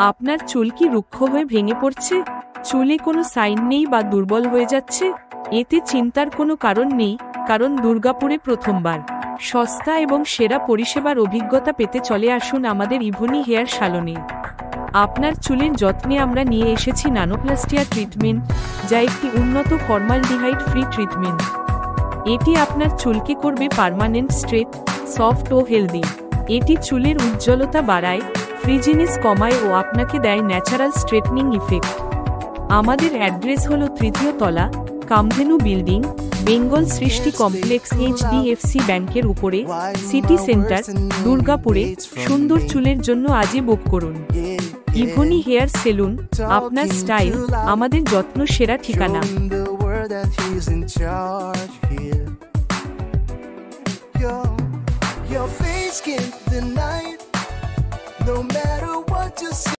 আপনার চুল কি রুক্ষ হয়ে ভেঙে পড়ছে? চুলে কোনো সাইন নেই বা দুর্বল হয়ে যাচ্ছে? এতে চিন্তার কোনো কারণ নেই, কারণ দুর্গাপুরে প্রথমবার সস্তা এবং সেরা পরিষেবার অভিজ্ঞতা পেতে চলে আসুন আমাদের ইভনি হেয়ার সালনে। আপনার চুলের যত্নে আমরা নিয়ে এসেছি ন্যানোপ্লাস্টিয়া ট্রিটমেন্ট, যা একটি উন্নত ফর্মালডিহাইড ফ্রি ট্রিটমেন্ট। এটি আপনার চুলকে করবে পার্মানেন্ট স্ট্রেট, সফট ও হেলদি। এটি চুলের উজ্জ্বলতা বাড়ায়, ফ্রিজিনেস কমায় ও আপনাকে দেয় ন্যাচারাল স্ট্রেটনিং ইফেক্ট। আমাদের অ্যাড্রেস হলো 3য় তলা, কামধেনু বিল্ডিং, বেঙ্গল সৃষ্টি কমপ্লেক্স, HDFC ব্যাংকের উপরে, সিটি সেন্টার, দুর্গাপুরে। সুন্দর চুলের জন্য আজই বুক করুন। ইভনি হেয়ার সেলুন, আপনার স্টাইল, আমাদের যত্ন সেরা ঠিকানা। Your face can't deny it, no matter what you say.